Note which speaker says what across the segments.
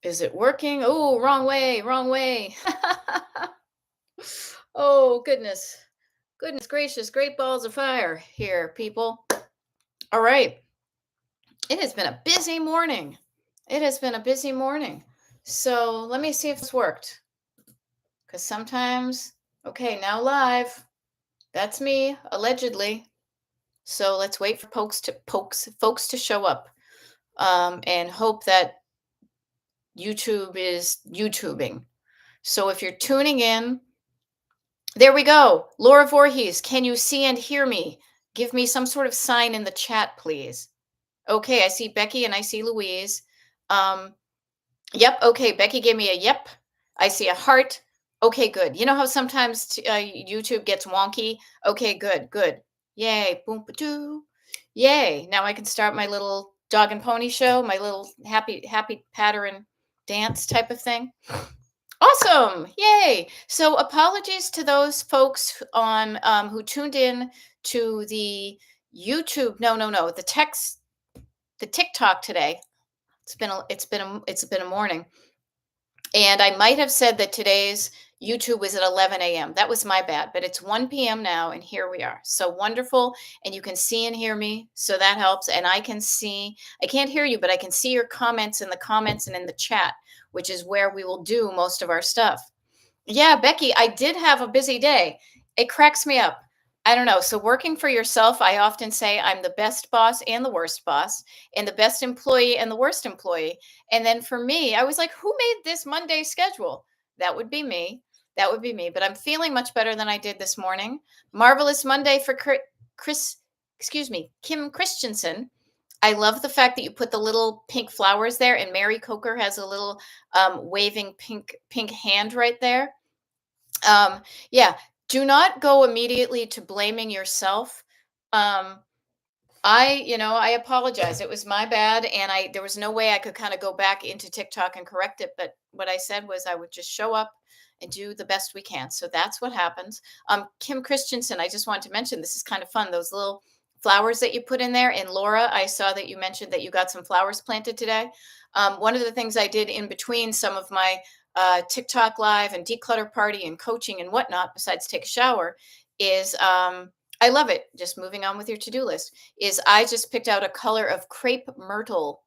Speaker 1: Is it working? Oh, wrong way, wrong way. Oh, goodness. Goodness gracious, great balls of fire here, people. All right. It has been a busy morning. It has been a busy morning. So let me see if this worked. Because sometimes, okay, now live. That's me, allegedly. So let's wait for folks to show up, and hope that YouTube is YouTubing. So if you're tuning in, there we go. Laura Voorhees, can you see and hear me? Give me some sort of sign in the chat, please. Okay, I see Becky and I see Louise. Um, yep, okay, Becky gave me a yep. I see a heart. Okay, good. You know how sometimes YouTube gets wonky? Okay, good, good. Yay, boom, ba-doo. Yay. Now I can start my little dog and pony show, my little happy pattern dance type of thing. Awesome! Yay! So apologies to those folks on who tuned in to the YouTube. No, the TikTok today. It's been a morning, and I might have said that today's YouTube was at 11 a.m. That was my bad, but it's 1 p.m. now, and here we are. So wonderful, and you can see and hear me, so that helps. And I can see. I can't hear you, but I can see your comments in the comments and in the chat, which is where we will do most of our stuff. Yeah, Becky, I did have a busy day. It cracks me up. I don't know. So, working for yourself, I often say I'm the best boss and the worst boss, and the best employee and the worst employee. And then for me, I was like, who made this Monday schedule? That would be me. That would be me. But I'm feeling much better than I did this morning. Marvelous Monday for Chris, excuse me, Kim Christensen. I love the fact that you put the little pink flowers there, and Mary Coker has a little waving pink hand right there. Um, yeah, do not go immediately to blaming yourself. Um, I apologize. It was my bad, and there was no way I could kind of go back into TikTok and correct it. But what I said was I would just show up and do the best we can. So that's what happens. Kim Christensen, I just wanted to mention this is kind of fun. Those little flowers that you put in there. And Laura, I saw that you mentioned that you got some flowers planted today. One of the things I did in between some of my TikTok live and declutter party and coaching and whatnot, besides take a shower, is I love it. Just moving on with your to-do list is I just picked out a color of crepe myrtle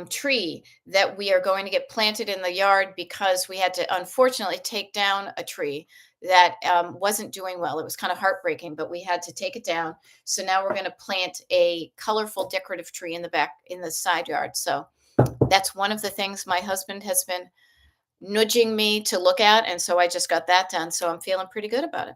Speaker 1: tree that we are going to get planted in the yard because we had to unfortunately take down a tree that wasn't doing well. It was kind of heartbreaking, but we had to take it down. So now we're going to plant a colorful decorative tree in the back in the side yard. So that's one of the things my husband has been nudging me to look at. And so I just got that done. So I'm feeling pretty good about it.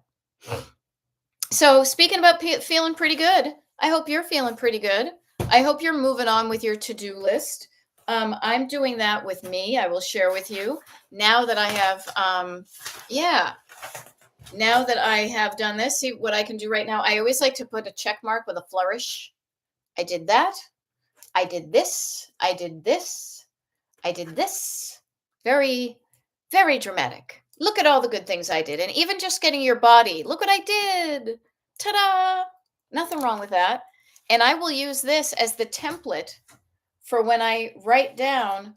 Speaker 1: So, speaking about feeling pretty good, I hope you're feeling pretty good. I hope you're moving on with your to do list. I'm doing that with me. I will share with you now that I have, yeah, now that I have done this. See what I can do right now. I always like to put a check mark with a flourish. I did that. I did this. I did this. I did this. Very, very dramatic. Look at all the good things I did. And even just getting your body, look what I did. Ta-da! Nothing wrong with that. And I will use this as the template for when I write down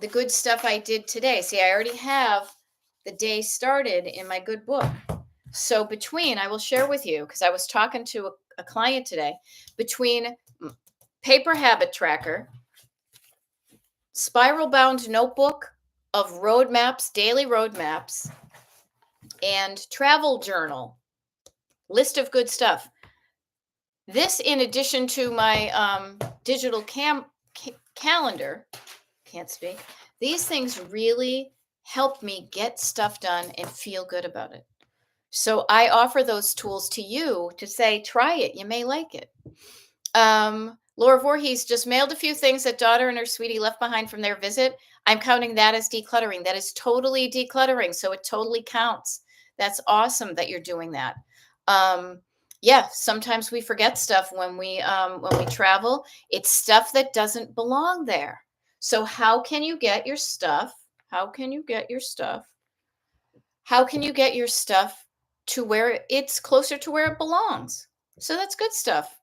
Speaker 1: the good stuff I did today. See, I already have the day started in my good book. So I will share with you, because I was talking to a client today, between paper habit tracker, spiral bound notebook of roadmaps, daily roadmaps, and travel journal, list of good stuff. This, in addition to my digital calendar, can't speak, these things really help me get stuff done and feel good about it. So I offer those tools to you to say, try it. You may like it. Laura Voorhees just mailed a few things that daughter and her sweetie left behind from their visit. I'm counting that as decluttering. That is totally decluttering. So it totally counts. That's awesome that you're doing that. Yeah, sometimes we forget stuff when we travel. It's stuff that doesn't belong there. So how can you get your stuff? How can you get your stuff? How can you get your stuff to where it's closer to where it belongs? So that's good stuff.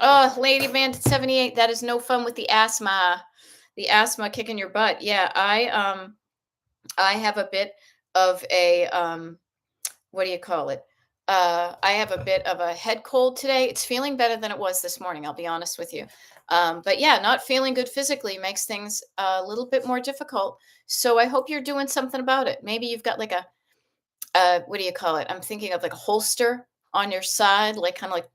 Speaker 1: Oh, Lady Bandit 78, that is no fun with the asthma. The asthma kicking your butt. Yeah, I have a bit of a what do you call it? I have a bit of a head cold today. It's feeling better than it was this morning, I'll be honest with you. But yeah, not feeling good physically makes things a little bit more difficult. So I hope you're doing something about it. Maybe you've got like a what do you call it? I'm thinking of like a holster on your side, like kind of like,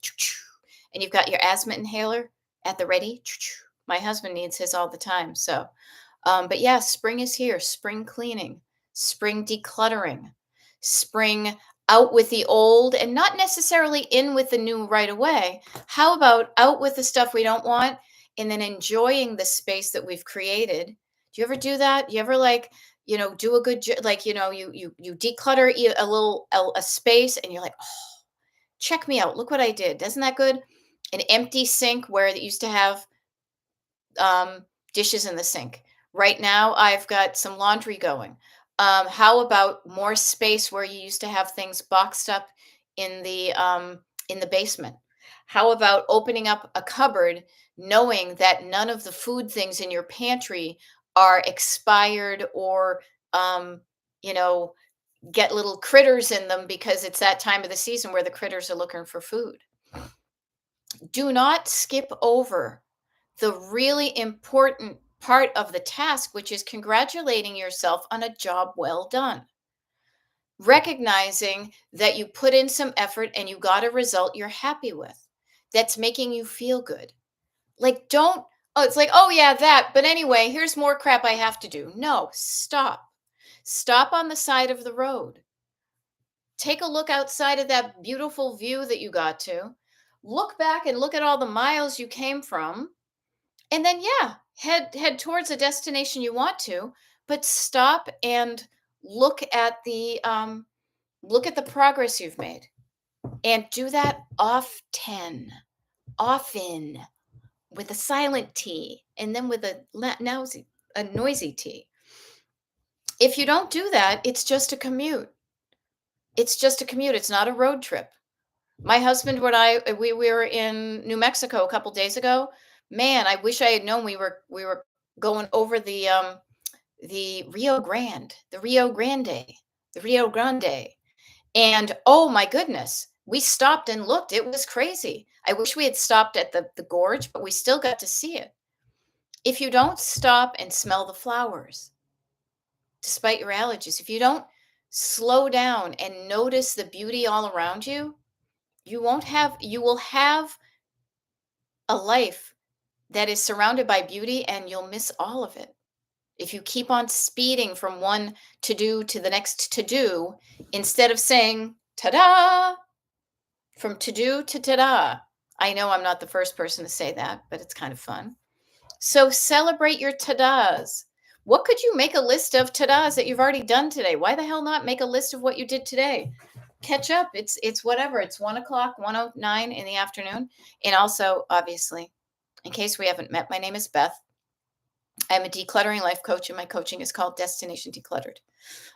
Speaker 1: and you've got your asthma inhaler at the ready. My husband needs his all the time. So, but yeah, spring is here. Spring cleaning, spring decluttering, spring out with the old and not necessarily in with the new right away. How about out with the stuff we don't want and then enjoying the space that we've created? Do you ever do that? You ever like, do a like, you declutter a space and you're like, oh, check me out. Look what I did. Isn't that good? An empty sink where it used to have dishes in the sink. Right now, I've got some laundry going. How about more space where you used to have things boxed up in the basement? How about opening up a cupboard, knowing that none of the food things in your pantry are expired or um, you know get little critters in them because it's that time of the season where the critters are looking for food. Do not skip over the really important part of the task, which is congratulating yourself on a job well done. Recognizing that you put in some effort and you got a result you're happy with that's making you feel good. Like, don't, oh, it's like, oh, yeah, that. But anyway, here's more crap I have to do. No, stop. Stop on the side of the road. Take a look outside of that beautiful view that you got to. Look back and look at all the miles you came from. And then yeah, head towards a destination you want to, but stop and look at the progress you've made. And do that often with a silent T and then with a noisy T. If you don't do that, it's just a commute. It's just a commute. It's not a road trip. My husband and I, we were in New Mexico a couple days ago. Man, I wish I had known we were going over the Rio Grande, the Rio Grande. And oh my goodness, we stopped and looked. It was crazy. I wish we had stopped at the gorge, but we still got to see it. If you don't stop and smell the flowers, despite your allergies, if you don't slow down and notice the beauty all around you, you will have a life that is surrounded by beauty and you'll miss all of it. If you keep on speeding from one to do to the next to do, instead of saying ta-da, from to do to ta-da. I know I'm not the first person to say that, but it's kind of fun. So celebrate your ta-das. What could you make a list of ta-das that you've already done today? Why the hell not make a list of what you did today? Catch up. It's whatever. It's 1 o'clock, 1:09 in the afternoon. And also, obviously, in case we haven't met, my name is Beth. I'm a decluttering life coach, and my coaching is called Destination Decluttered.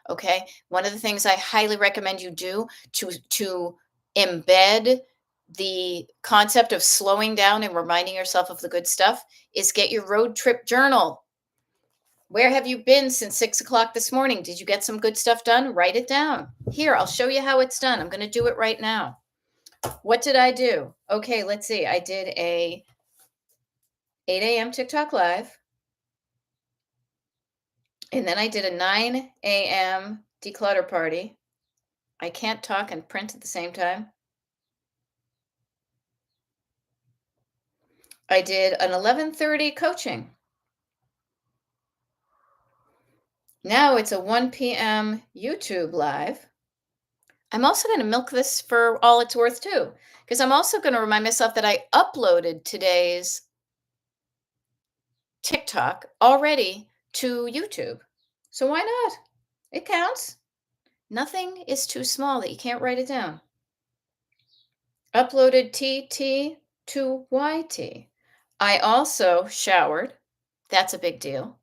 Speaker 1: Okay. One of the things I highly recommend you do to embed the concept of slowing down and reminding yourself of the good stuff is get your road trip journal. Where have you been since 6 o'clock this morning? Did you get some good stuff done? Write it down. Here, I'll show you how it's done. I'm going to do it right now. What did I do? Okay, let's see. I did a 8 a.m. TikTok live. And then I did a 9 a.m. declutter party. I can't talk and print at the same time. I did an 11:30 coaching. Now it's a 1 p.m. YouTube live. I'm also going to milk this for all it's worth too, because I'm also going to remind myself that I uploaded today's TikTok already to YouTube. So why not? It counts. Nothing is too small that you can't write it down. Uploaded TT to YT. I also showered. That's a big deal.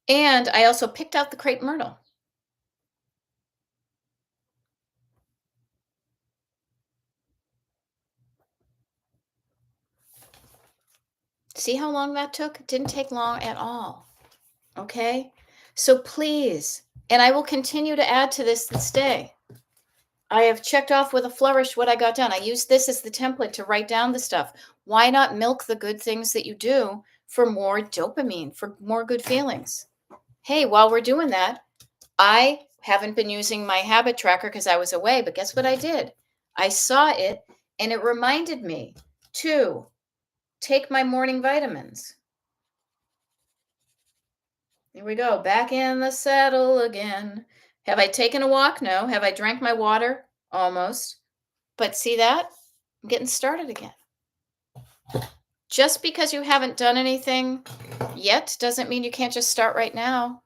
Speaker 1: And I also picked out the crepe myrtle. See how long that took? It didn't take long at all. Okay? So please, and I will continue to add to this day. I have checked off with a flourish what I got done. I use this as the template to write down the stuff. Why not milk the good things that you do for more dopamine, for more good feelings? Hey, while we're doing that, I haven't been using my habit tracker because I was away, but guess what I did? I saw it and it reminded me to take my morning vitamins. Here we go, back in the saddle again. Have I taken a walk? No. Have I drank my water? Almost. But see that? I'm getting started again. Just because you haven't done anything yet doesn't mean you can't just start right now.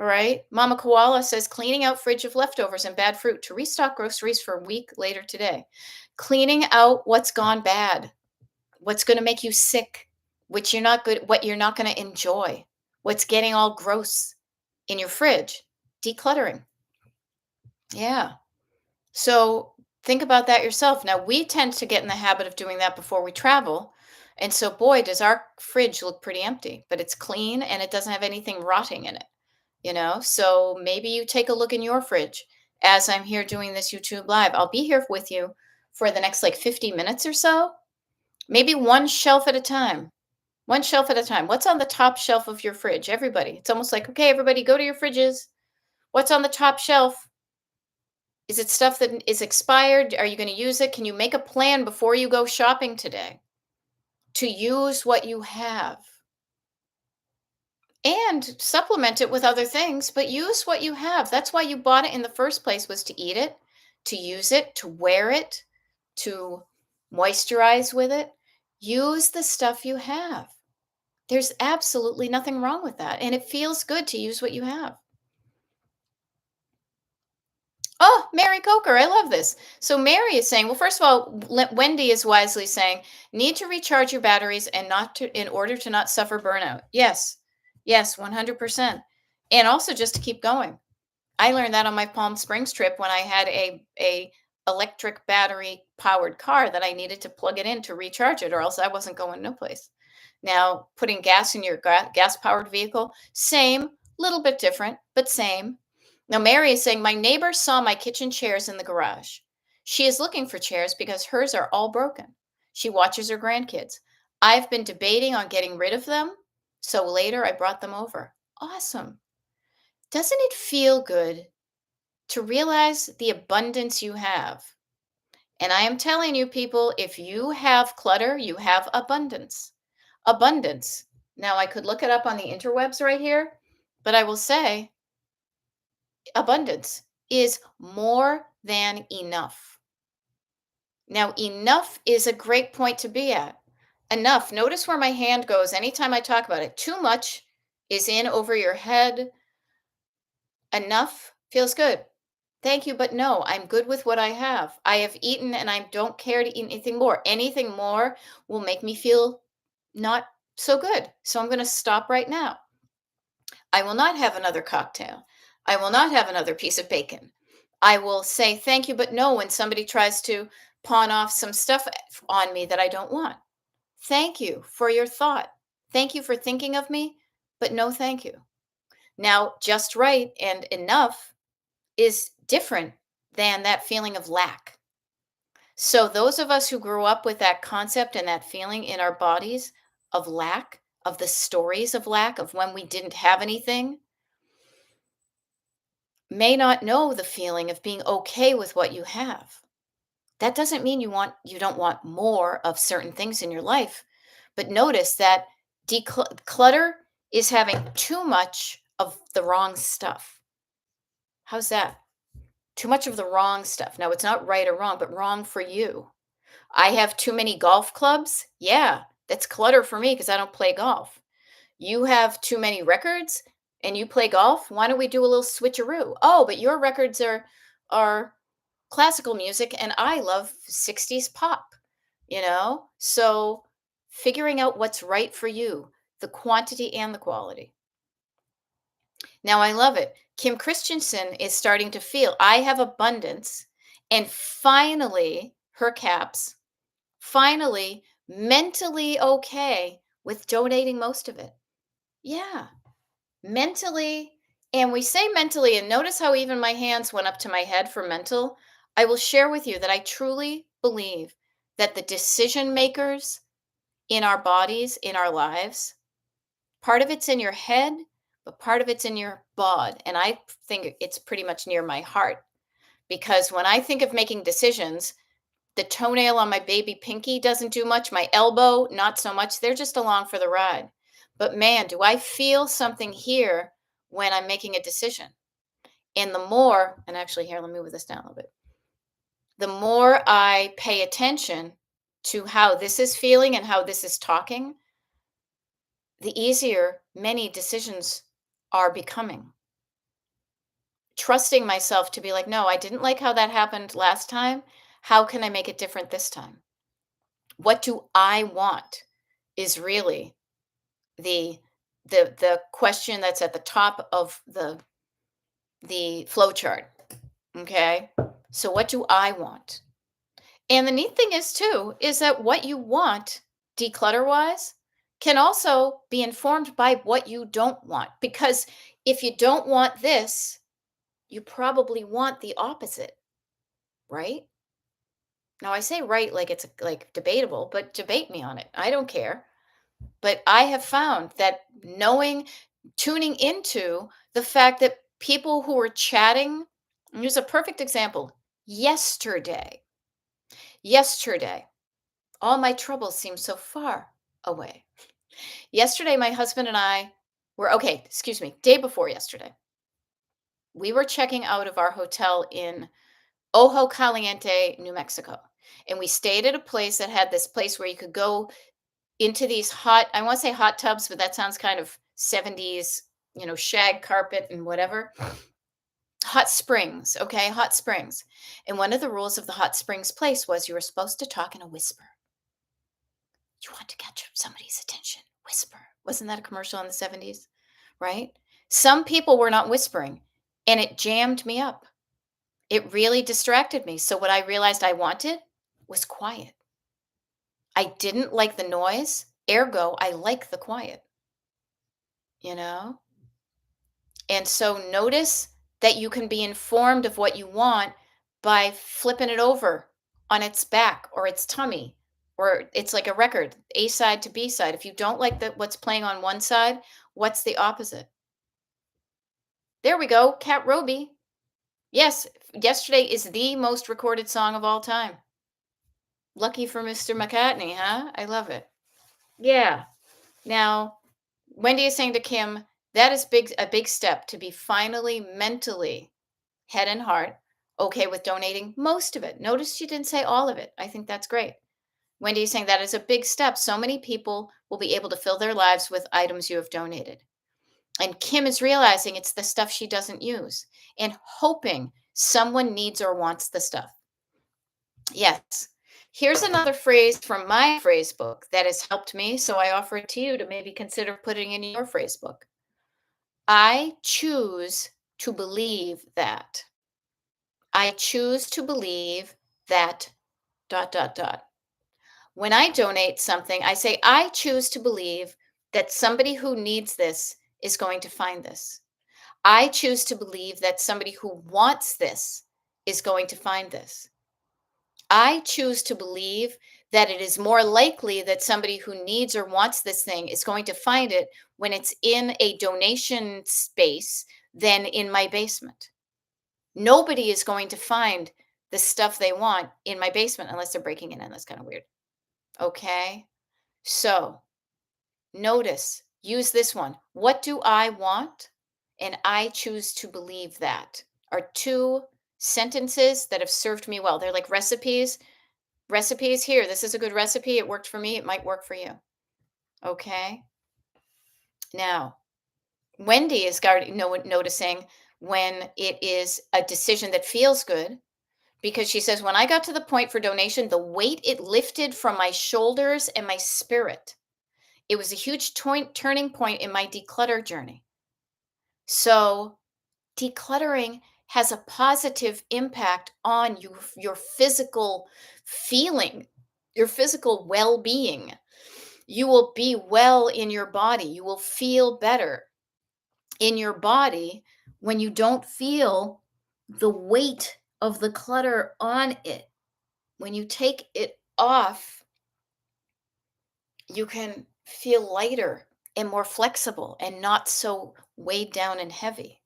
Speaker 1: All right. Mama Koala says cleaning out fridge of leftovers and bad fruit to restock groceries for a week later today. Cleaning out what's gone bad, what's going to make you sick, which you're not good, what you're not going to enjoy, what's getting all gross in your fridge. Decluttering. Yeah. So think about that yourself. Now, we tend to get in the habit of doing that before we travel. And so, boy, does our fridge look pretty empty, but it's clean and it doesn't have anything rotting in it, you know? So maybe you take a look in your fridge as I'm here doing this YouTube live. I'll be here with you for the next like 50 minutes or so, maybe one shelf at a time. One shelf at a time. What's on the top shelf of your fridge? Everybody. It's almost like, okay, everybody, go to your fridges. What's on the top shelf? Is it stuff that is expired? Are you going to use it? Can you make a plan before you go shopping today to use what you have and supplement it with other things, but use what you have? That's why you bought it in the first place, was to eat it, to use it, to wear it, to moisturize with it. Use the stuff you have. There's absolutely nothing wrong with that. And it feels good to use what you have. Oh, Mary Coker, I love this. So Mary is saying, well, first of all, Wendy is wisely saying, need to recharge your batteries and not to, in order to not suffer burnout. Yes, yes, 100%. And also just to keep going. I learned that on my Palm Springs trip when I had a electric battery powered car that I needed to plug it in to recharge it, or else I wasn't going no place. Now, putting gas in your gas powered vehicle, same, little bit different, but same. Now, Mary is saying, my neighbor saw my kitchen chairs in the garage. She is looking for chairs because hers are all broken. She watches her grandkids. I've been debating on getting rid of them, so later I brought them over. Awesome. Doesn't it feel good to realize the abundance you have? And I am telling you, people, if you have clutter, you have abundance. Abundance. Now, I could look it up on the interwebs right here, but I will say abundance is more than enough. Now, enough is a great point to be at. Enough. Notice where my hand goes anytime I talk about it. Too much is in over your head. Enough feels good. Thank you, but no, I'm good with what I have. I have eaten and I don't care to eat anything more. Anything more will make me feel not so good. So I'm going to stop right now. I will not have another cocktail. I will not have another piece of bacon. I will say thank you, but no when somebody tries to pawn off some stuff on me that I don't want. Thank you for your thought. Thank you for thinking of me, but no thank you. Now, just right and enough is different than that feeling of lack. So, those of us who grew up with that concept and that feeling in our bodies of lack, of the stories of lack, of when we didn't have anything, may not know the feeling of being okay with what you have. That doesn't mean you don't want more of certain things in your life, but notice that declutter is having too much of the wrong stuff. How's that? Too much of the wrong stuff. Now, it's not right or wrong, but wrong for you. I have too many golf clubs. Yeah, that's clutter for me because I don't play golf. You have too many records and you play golf. Why don't we do a little switcheroo? Oh, but your records are classical music and I love 60s pop, you know? So figuring out what's right for you, the quantity and the quality. Now I love it. Kim Christensen is starting to feel I have abundance and finally, her caps, finally mentally okay with donating most of it. Yeah, mentally. And we say mentally, and notice how even my hands went up to my head for mental. I will share with you that I truly believe that the decision makers in our bodies, in our lives, part of it's in your head, but part of it's in your bod. And I think it's pretty much near my heart because when I think of making decisions, the toenail on my baby pinky doesn't do much. My elbow, not so much. They're just along for the ride. But man, do I feel something here when I'm making a decision. And the more, and actually, here, let me move this down a little bit. The more I pay attention to how this is feeling and how this is talking, the easier many decisions are becoming. Trusting myself to be like, no, I didn't like how that happened last time. How can I make it different this time? What do I want is really the the question that's at the top of the flow chart. Okay? So what do I want? And the neat thing is too is that what you want declutter wise can also be informed by what you don't want because if you don't want this, you probably want the opposite, right? Now I say right like it's like debatable, but debate me on it. I don't care. But I have found that knowing, tuning into the fact that people who are chatting, and here's a perfect example. Yesterday, all my troubles seem so far away. Yesterday, my husband and I were, okay, excuse me, day before yesterday, we were checking out of our hotel in Ojo Caliente, New Mexico. And we stayed at a place that had this place where you could go into these hot, I want to say hot tubs, but that sounds kind of 70s, shag carpet and whatever. Hot springs, okay? Hot springs. And one of the rules of the hot springs place was you were supposed to talk in a whisper. You want to catch somebody's attention. Whisper. Wasn't that a commercial in the 70s? Right? Some people were not whispering, and it jammed me up. It really distracted me. So what I realized I wanted was quiet. I didn't like the noise, ergo, I like the quiet, you know? And so notice that you can be informed of what you want by flipping it over on its back or its tummy, or it's like a record, A side to B side. If you don't like what's playing on one side, what's the opposite? There we go, Cat Roby. Yes, yesterday is the most recorded song of all time. Lucky for Mr. McCartney, huh? I love it. Yeah. Now, Wendy is saying to Kim, that is a big step to be finally mentally, head and heart, okay with donating most of it. Notice she didn't say all of it. I think that's great. Wendy is saying that is a big step. So many people will be able to fill their lives with items you have donated. And Kim is realizing it's the stuff she doesn't use and hoping someone needs or wants the stuff. Yes. Here's another phrase from my phrase book that has helped me. So I offer it to you to maybe consider putting in your phrase book. I choose to believe that. I choose to believe that dot dot dot. When I donate something, I say, I choose to believe that somebody who needs this is going to find this. I choose to believe that somebody who wants this is going to find this. I choose to believe that it is more likely that somebody who needs or wants this thing is going to find it when it's in a donation space than in my basement. Nobody is going to find the stuff they want in my basement unless they're breaking it in. That's kind of weird. Okay. So notice, use this one. What do I want? And I choose to believe that are two sentences that have served me well. They're like recipes. Recipes here. This is a good recipe. It worked for me. It might work for you. Okay. Now, Wendy is noticing when it is a decision that feels good because she says, when I got to the point for donation, the weight it lifted from my shoulders and my spirit. It was a huge turning point in my declutter journey. So, decluttering has a positive impact on your physical feeling, your physical well being. You will be well in your body. You will feel better in your body when you don't feel the weight of the clutter on it. When you take it off, you can feel lighter and more flexible and not so weighed down and heavy.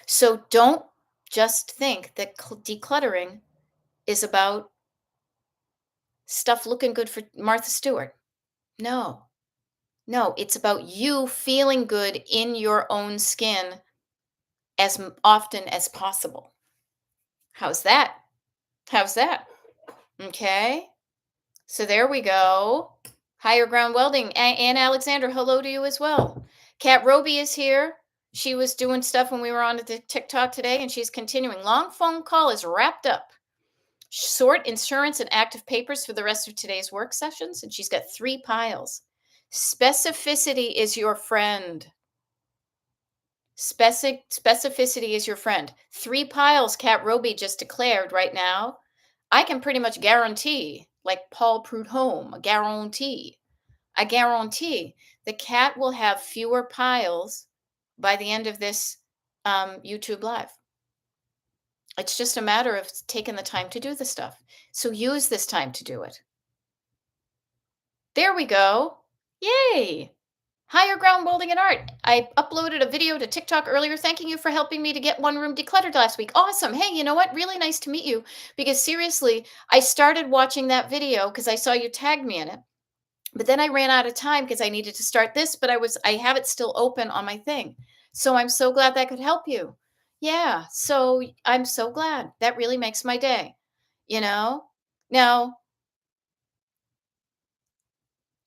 Speaker 1: So don't just think that decluttering is about stuff looking good for Martha Stewart. No, no, it's about you feeling good in your own skin as often as possible. How's that? How's that? Okay. So there we go. Higher Ground Welding. Ann Alexander, hello to you as well. Kat Roby is here. She was doing stuff when we were on the TikTok today, and she's continuing. Long phone call is wrapped up. Sort insurance and active papers for the rest of today's work sessions, and she's got 3 piles. Specificity is your friend. Specificity is your friend. 3 piles, Kat Roby just declared right now. I can pretty much guarantee, like Paul Prudhomme, I guarantee the cat will have fewer piles by the end of this YouTube live. It's just a matter of taking the time to do the stuff. So use this time to do it. There we go. Yay. Higher Ground Welding and Art. I uploaded a video to TikTok earlier thanking you for helping me to get one room decluttered last week. Awesome. Hey, you know what? Really nice to meet you because seriously, I started watching that video because I saw you tagged me in it. But then I ran out of time because I needed to start this, but I have it still open on my thing. So I'm so glad that could help you. Yeah, so I'm so glad. That really makes my day. You know? Now,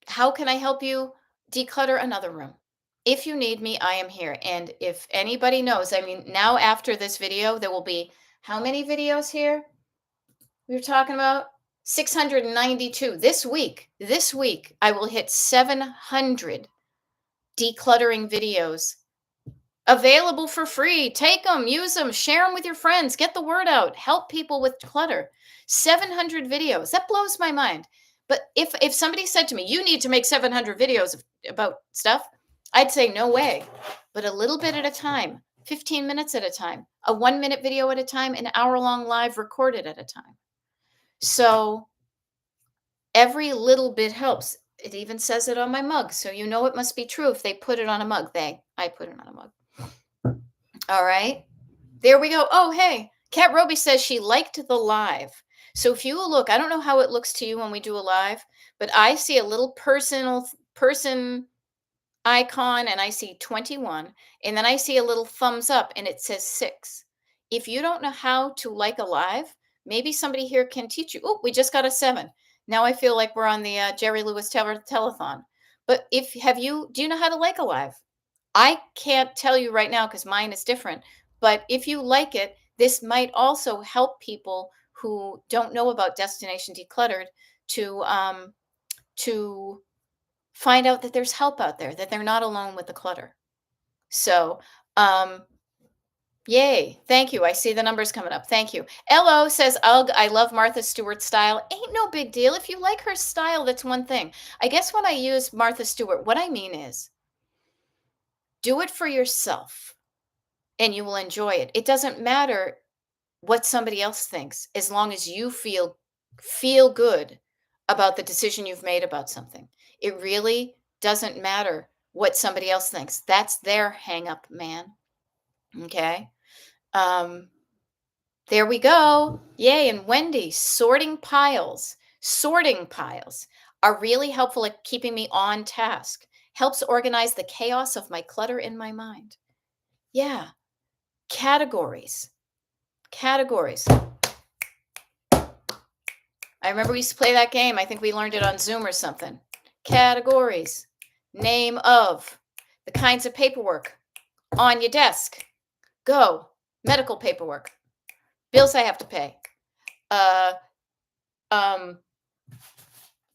Speaker 1: how can I help you declutter another room? If you need me, I am here. And if anybody knows, I mean, now after this video, there will be how many videos here? We were talking about 692 this week. This week, I will hit 700 decluttering videos available for free. Take them, use them, share them with your friends, get the word out, help people with clutter. 700 videos. That blows my mind. But if somebody said to me, "You need to make 700 videos about stuff," I'd say no way. But a little bit at a time, 15 minutes at a time, a 1-minute video at a time, an hour-long live recorded at a time. So every little bit helps. It even says it on my mug, so you know it must be true if they put it on a mug. I put it on a mug. All right. There we go. Oh, hey. Kat Roby says she liked the live. So if you look, I don't know how it looks to you when we do a live, but I see a little person icon and I see 21, and then I see a little thumbs up and it says 6. If you don't know how to like a live, maybe somebody here can teach you. Oh, we just got a 7. Now I feel like we're on the Jerry Lewis telethon. But do you know how to like a live? I can't tell you right now because mine is different. But if you like it, this might also help people who don't know about Destination Decluttered to find out that there's help out there, that they're not alone with the clutter. So, yay. Thank you. I see the numbers coming up. Thank you. LO says, "Ugh, I love Martha Stewart's style." Ain't no big deal. If you like her style, that's one thing. I guess when I use Martha Stewart, what I mean is do it for yourself and you will enjoy it. It doesn't matter what somebody else thinks as long as you feel good about the decision you've made about something. It really doesn't matter what somebody else thinks. That's their hang up, man. Okay? Um there we go. Yay, and Wendy, sorting piles. Sorting piles are really helpful at keeping me on task. Helps organize the chaos of my clutter in my mind. Yeah, categories. Categories. I remember we used to play that game. I think we learned it on Zoom or something. Categories. Name of. The kinds of paperwork on your desk. Go. Medical paperwork. Bills I have to pay.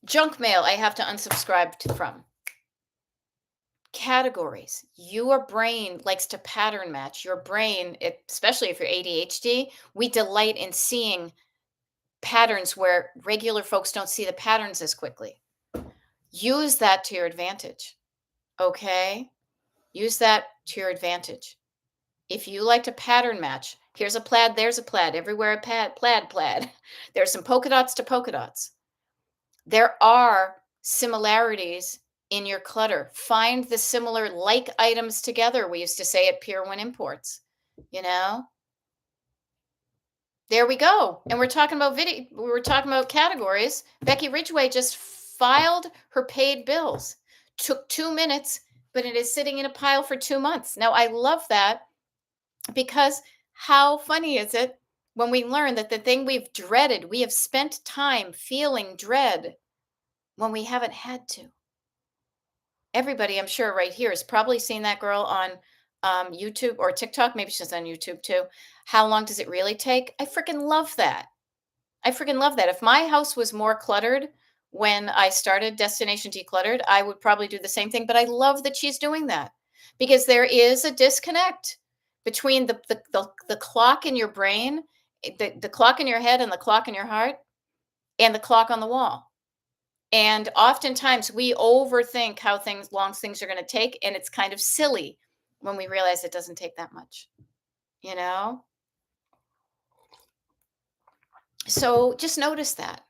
Speaker 1: Junk mail I have to unsubscribe from. Categories. Your brain likes to pattern match. Your brain, especially if you're ADHD, we delight in seeing patterns where regular folks don't see the patterns as quickly. Use that to your advantage. Okay? Use that to your advantage. If you like to pattern match, here's a plaid, there's a plaid, everywhere a plaid. There's some polka dots to polka dots. There are similarities in your clutter. Find the similar like items together. We used to say at Pier 1 Imports, you know? There we go. And we're talking about video, we were talking about categories. Becky Ridgway just filed her paid bills. Took 2 minutes, but it is sitting in a pile for 2 months. Now I love that because how funny is it when we learn that the thing we've dreaded, we have spent time feeling dread when we haven't had to. Everybody, I'm sure, right here has probably seen that girl on YouTube or TikTok. Maybe she's on YouTube too. How long does it really take? I freaking love that. I freaking love that. If my house was more cluttered when I started Destination Decluttered, I would probably do the same thing. But I love that she's doing that because there is a disconnect between the clock in your brain, the clock in your head and the clock in your heart, and the clock on the wall. And oftentimes we overthink how long things are going to take. And it's kind of silly when we realize it doesn't take that much, you know? So just notice that.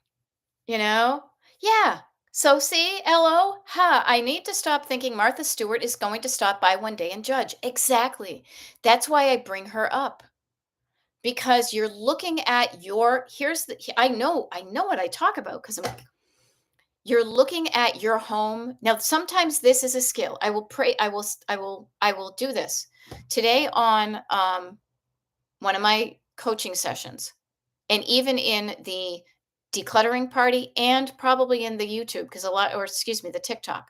Speaker 1: You know? Yeah. So see, LO, I need to stop thinking Martha Stewart is going to stop by one day and judge. Exactly. That's why I bring her up because you're looking at I know what I talk about because you're looking at your home. Now, sometimes this is a skill. I will pray. I will do this today on one of my coaching sessions. And even in the decluttering party and probably in the YouTube, because the TikTok,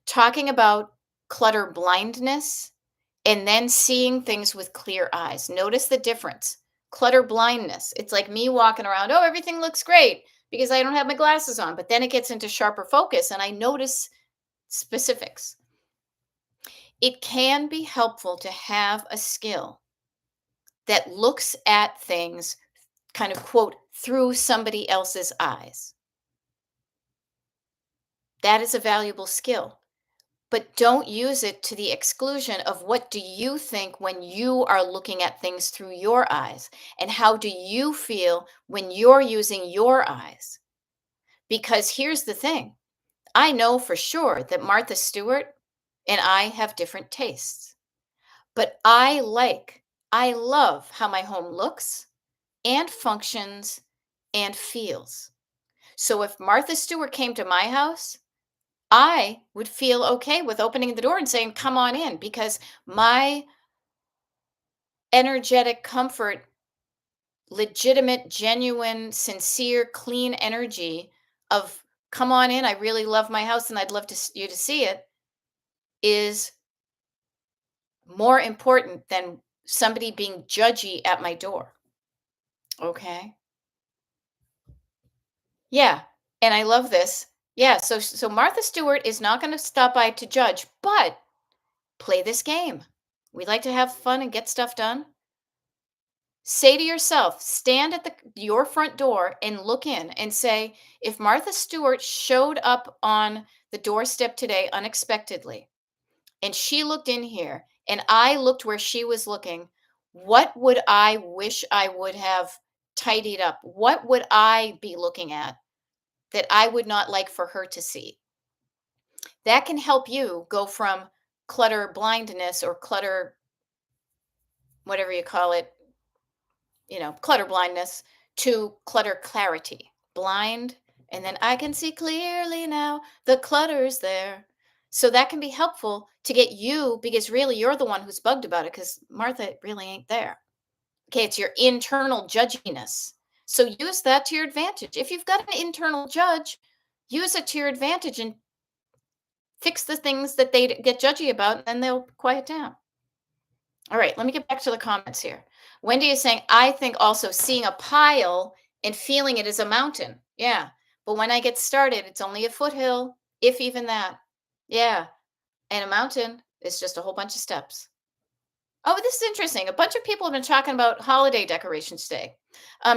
Speaker 1: talking about clutter blindness and then seeing things with clear eyes. Notice the difference. Clutter blindness. It's like me walking around, oh, everything looks great because I don't have my glasses on. But then it gets into sharper focus and I notice specifics. It can be helpful to have a skill that looks at things kind of quote through somebody else's eyes. That is a valuable skill, but don't use it to the exclusion of what do you think when you are looking at things through your eyes and how do you feel when you're using your eyes? Because here's the thing. I know for sure that Martha Stewart and I have different tastes, but I love how my home looks and functions and feels. So if Martha Stewart came to my house, I would feel okay with opening the door and saying, come on in, because my energetic comfort, legitimate, genuine, sincere, clean energy of come on in, I really love my house and I'd love you to see it is more important than somebody being judgy at my door. Okay. Yeah. And I love this. Yeah. So Martha Stewart is not going to stop by to judge, but play this game. We like to have fun and get stuff done. Say to yourself, stand at your front door and look in and say, if Martha Stewart showed up on the doorstep today unexpectedly and she looked in here and I looked where she was looking, what would I wish I would have tidied up? What would I be looking at that I would not like for her to see? That can help you go from clutter blindness or clutter, whatever you call it, clutter blindness to clutter clarity. Blind, and then I can see clearly now the clutter's there. So that can be helpful to get you because really you're the one who's bugged about it because Martha really ain't there. Okay, it's your internal judginess. So use that to your advantage. If you've got an internal judge, use it to your advantage and fix the things that they get judgy about, and then they'll quiet down. All right, let me get back to the comments here. Wendy is saying, I think also seeing a pile and feeling it is a mountain. Yeah. But when I get started, it's only a foothill, if even that. Yeah. And a mountain is just a whole bunch of steps. Oh, this is interesting. A bunch of people have been talking about holiday decorations today.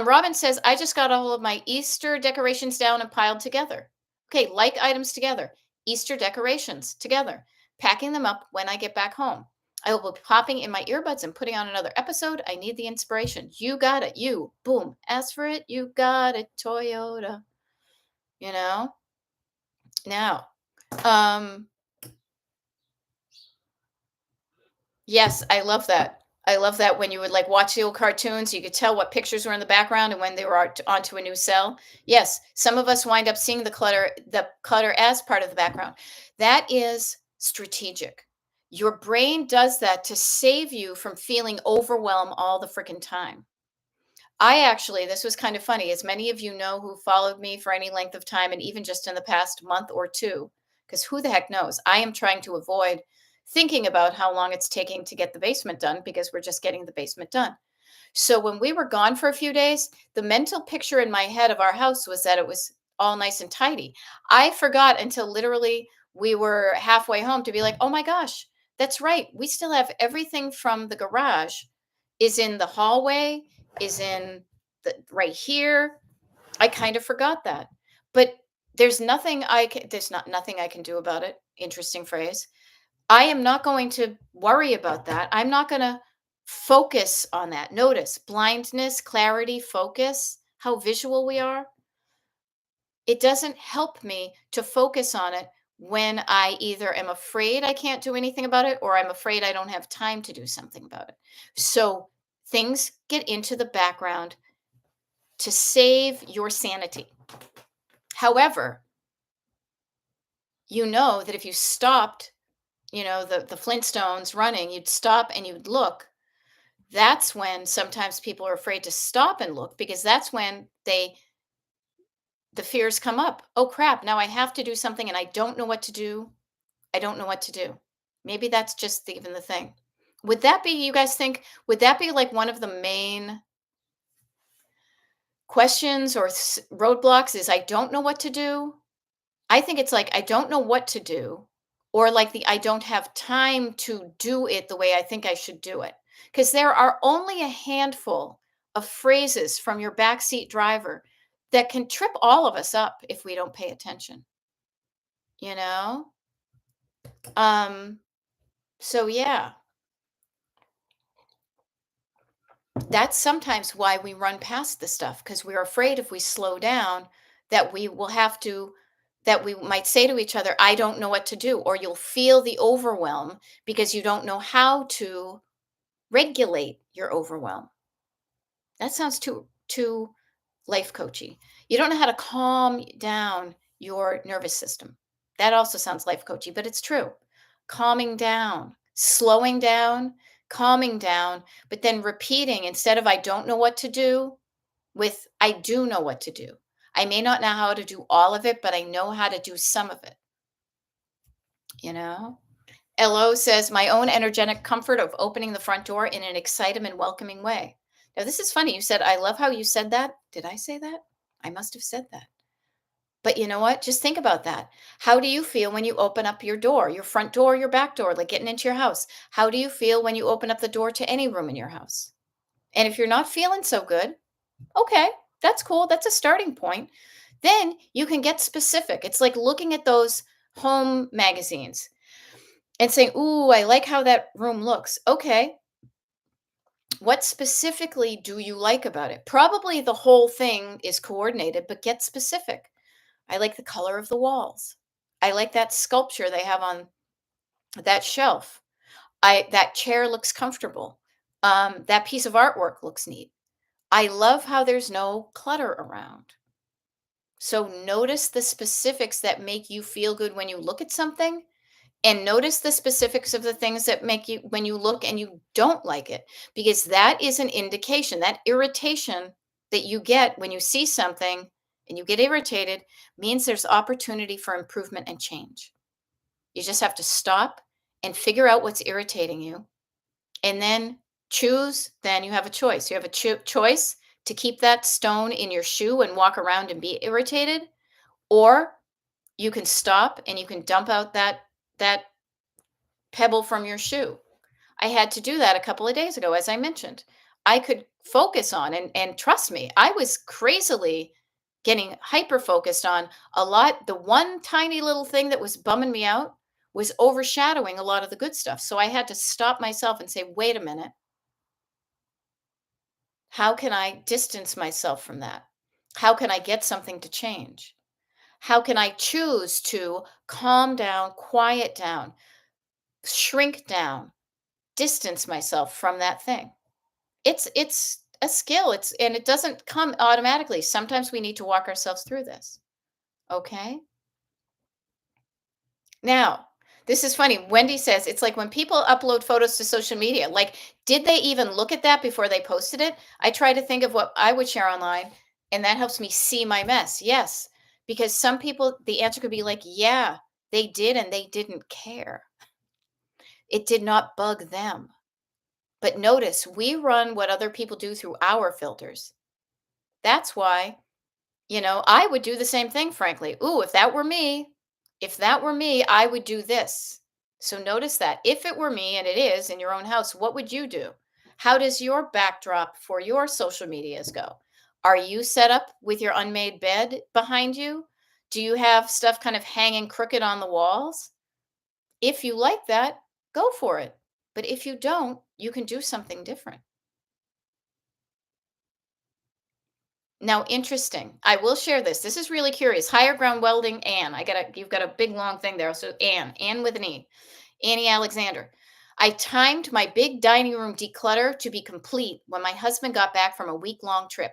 Speaker 1: Robin says, I just got all of my Easter decorations down and piled together. Okay, like items together, Easter decorations together, packing them up when I get back home. I will be popping in my earbuds and putting on another episode. I need the inspiration. You got it. You, boom. Ask for it. You got it. Toyota. You know? Now, um, yes, I love that. I love that when you would like watch the old cartoons, you could tell what pictures were in the background and when they were onto a new cell. Yes, some of us wind up seeing the clutter as part of the background. That is strategic. Your brain does that to save you from feeling overwhelmed all the freaking time. I actually, this was kind of funny, as many of you know who followed me for any length of time, and even just in the past month or two, because who the heck knows? I am trying to avoid thinking about how long it's taking to get the basement done because we're just getting the basement done. So when we were gone for a few days, the mental picture in my head of our house was that it was all nice and tidy. I forgot until literally we were halfway home to be like, oh my gosh, that's right. We still have everything from the garage is in the hallway, is in the right here. I kind of forgot that. But there's not nothing I can do about it. Interesting phrase. I am not going to worry about that. I'm not going to focus on that. Notice blindness, clarity, focus, how visual we are. It doesn't help me to focus on it when I either am afraid I can't do anything about it or I'm afraid I don't have time to do something about it. So things get into the background to save your sanity. However, you know that if you stopped, the Flintstones running, you'd stop and you'd look. That's when sometimes people are afraid to stop and look because that's when the fears come up. Oh crap, now I have to do something and I don't know what to do. I don't know what to do. Maybe that's just even the thing. Would that be, you guys think, would that be like one of the main questions or roadblocks is I don't know what to do? I think it's like I don't know what to do, or like the I don't have time to do it the way I think I should do it. Because there are only a handful of phrases from your backseat driver that can trip all of us up if we don't pay attention, you know? Um, so yeah, that's sometimes why we run past the stuff because we're afraid if we slow down that we will have to that we might say to each other, I don't know what to do, or you'll feel the overwhelm because you don't know how to regulate your overwhelm. That sounds too life coachy. You don't know how to calm down your nervous system. That also sounds life coachy, but it's true. Calming down, slowing down, calming down, but then repeating instead of I don't know what to do with I do know what to do. I may not know how to do all of it, but I know how to do some of it, you know? LO says, my own energetic comfort of opening the front door in an exciting and welcoming way. Now, this is funny. You said, I love how you said that. Did I say that? I must have said that. But you know what? Just think about that. How do you feel when you open up your door, your front door, your back door, like getting into your house? How do you feel when you open up the door to any room in your house? And if you're not feeling so good, okay, that's cool. That's a starting point. Then you can get specific. It's like looking at those home magazines and saying, ooh, I like how that room looks. Okay, what specifically do you like about it? Probably the whole thing is coordinated, but get specific. I like the color of the walls. I like that sculpture they have on that shelf. I that chair looks comfortable. That piece of artwork looks neat. I love how there's no clutter around. So notice the specifics that make you feel good when you look at something and notice the specifics of the things that make you when you look and you don't like it because that is an indication that irritation that you get when you see something and you get irritated means there's opportunity for improvement and change. You just have to stop and figure out what's irritating you and then choose. Then you have a choice. You have a choice to keep that stone in your shoe and walk around and be irritated, or you can stop and you can dump out that pebble from your shoe. I had to do that a couple of days ago, as I mentioned. I could focus on and trust me, I was crazily getting hyper focused on a lot. The one tiny little thing that was bumming me out was overshadowing a lot of the good stuff. So I had to stop myself and say, wait a minute, how can I distance myself from that? How can I get something to change? How can I choose to calm down, quiet down, shrink down, distance myself from that thing? It's a skill. It's and it doesn't come automatically. Sometimes we need to walk ourselves through this. Okay? Now, this is funny. Wendy says it's like when people upload photos to social media, like, did they even look at that before they posted it? I try to think of what I would share online, and that helps me see my mess. Yes, because some people, the answer could be like, yeah, they did, and they didn't care. It did not bug them. But notice we run what other people do through our filters. That's why, I would do the same thing, frankly. Ooh, if that were me, I would do this. So notice that. If it were me, and it is in your own house, what would you do? How does your backdrop for your social medias go? Are you set up with your unmade bed behind you? Do you have stuff kind of hanging crooked on the walls? If you like that, go for it. But if you don't, you can do something different. Now, interesting. I will share this. This is really curious. Higher ground welding, Anne. You've got a big long thing there. So Anne with an E, Annie Alexander. I timed my big dining room declutter to be complete when my husband got back from a week-long trip.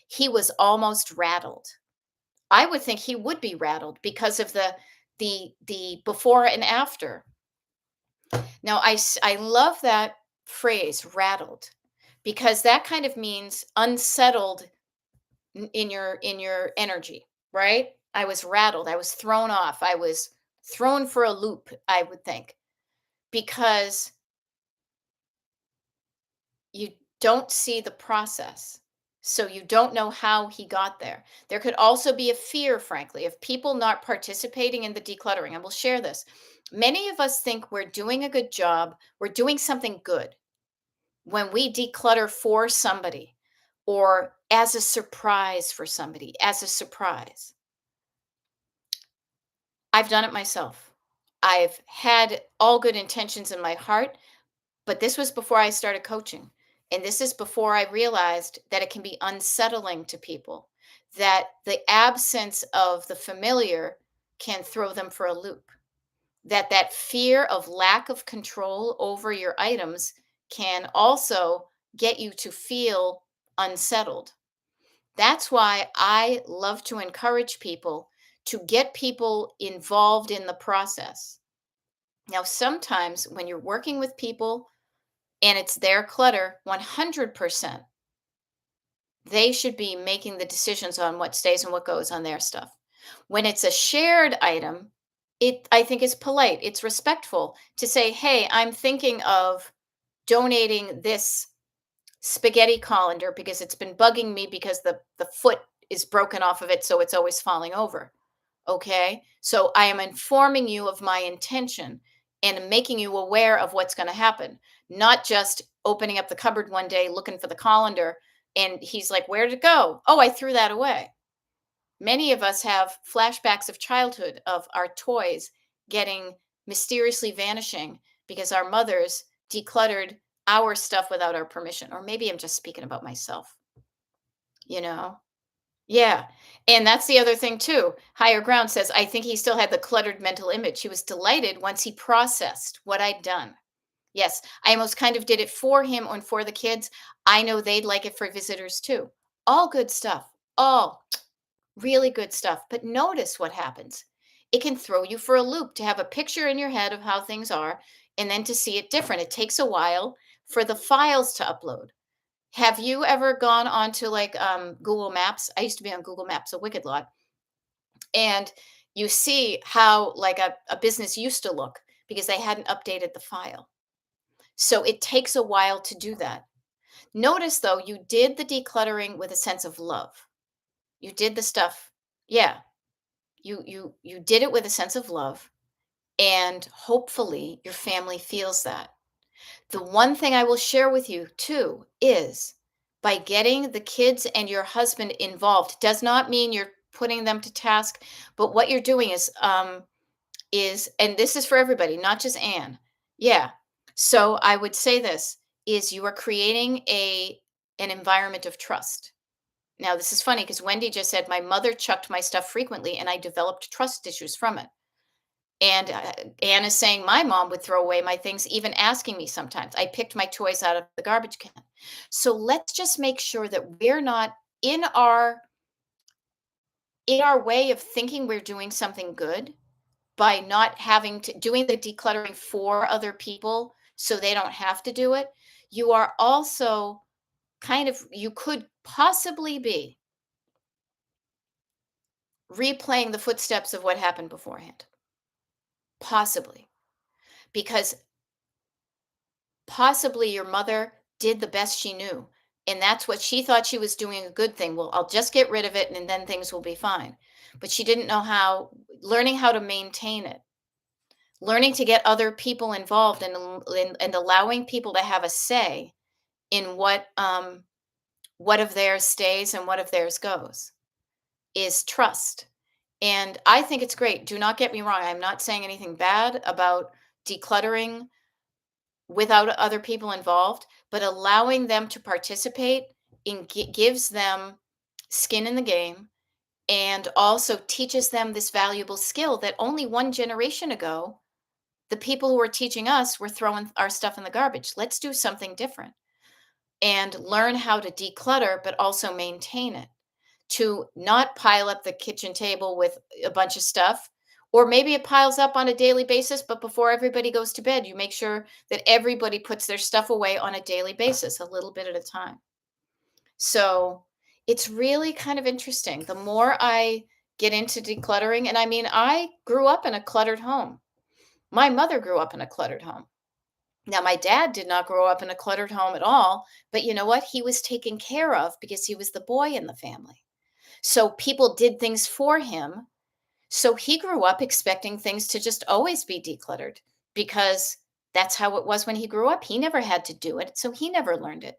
Speaker 1: He was almost rattled. I would think he would be rattled because of the before and after. Now, I love that phrase, rattled, because that kind of means unsettled in your energy, right? I was rattled, I was thrown off, I was thrown for a loop, I would think, because you don't see the process. So you don't know how he got there. There could also be a fear, frankly, of people not participating in the decluttering. And we'll share this. Many of us think we're doing a good job, we're doing something good when we declutter for somebody or as a surprise for somebody, as a surprise. I've done it myself. I've had all good intentions in my heart, but this was before I started coaching. And this is before I realized that it can be unsettling to people, that the absence of the familiar can throw them for a loop, that fear of lack of control over your items can also get you to feel unsettled. That's why I love to encourage people to get people involved in the process. Now, sometimes when you're working with people and it's their clutter, 100%, they should be making the decisions on what stays and what goes on their stuff. When it's a shared item, it I think is polite. It's respectful to say, "Hey, I'm thinking of donating this spaghetti colander because it's been bugging me because the foot is broken off of it, so it's always falling over." Okay? So I am informing you of my intention and making you aware of what's going to happen, not just opening up the cupboard one day looking for the colander and he's like, "Where did it go?" "Oh, I threw that away." Many of us have flashbacks of childhood of our toys getting mysteriously vanishing because our mothers decluttered our stuff without our permission. Or maybe I'm just speaking about myself, you know? Yeah. And that's the other thing too. Higher Ground says, I think he still had the cluttered mental image. He was delighted once he processed what I'd done. Yes, I almost kind of did it for him and for the kids. I know they'd like it for visitors too. All good stuff. All really good stuff. But notice what happens. It can throw you for a loop to have a picture in your head of how things are and then to see it different. It takes a while for the files to upload. Have you ever gone onto like Google Maps? I used to be on Google Maps a wicked lot. And you see how like a business used to look because they hadn't updated the file. So it takes a while to do that. Notice though, you did the decluttering with a sense of love. You did the stuff. Yeah, you did it with a sense of love and hopefully your family feels that. The one thing I will share with you too is by getting the kids and your husband involved does not mean you're putting them to task, but what you're doing is, and this is for everybody, not just Anne. Yeah. So I would say this is you are creating an environment of trust. Now, this is funny because Wendy just said my mother chucked my stuff frequently and I developed trust issues from it. And Anne is saying my mom would throw away my things, even asking me sometimes. I picked my toys out of the garbage can. So let's just make sure that we're not in our way of thinking we're doing something good by not having to doing the decluttering for other people so they don't have to do it. You are also you could possibly be replaying the footsteps of what happened beforehand. Possibly. Because possibly your mother did the best she knew. And that's what she thought she was doing a good thing. Well, I'll just get rid of it and then things will be fine. But she didn't know how, learning how to maintain it, learning to get other people involved and allowing people to have a say in what of theirs stays and what of theirs goes is trust. And I think it's great. Do not get me wrong. I'm not saying anything bad about decluttering without other people involved, but allowing them to participate gives them skin in the game and also teaches them this valuable skill that only one generation ago, the people who were teaching us were throwing our stuff in the garbage. Let's do something different and learn how to declutter, but also maintain it to not pile up the kitchen table with a bunch of stuff. Or maybe it piles up on a daily basis, but before everybody goes to bed, you make sure that everybody puts their stuff away on a daily basis, a little bit at a time. So it's really kind of interesting. The more I get into decluttering, and I mean, I grew up in a cluttered home. My mother grew up in a cluttered home. Now, my dad did not grow up in a cluttered home at all, but you know what? He was taken care of because he was the boy in the family. So people did things for him. So he grew up expecting things to just always be decluttered because that's how it was when he grew up. He never had to do it, so he never learned it.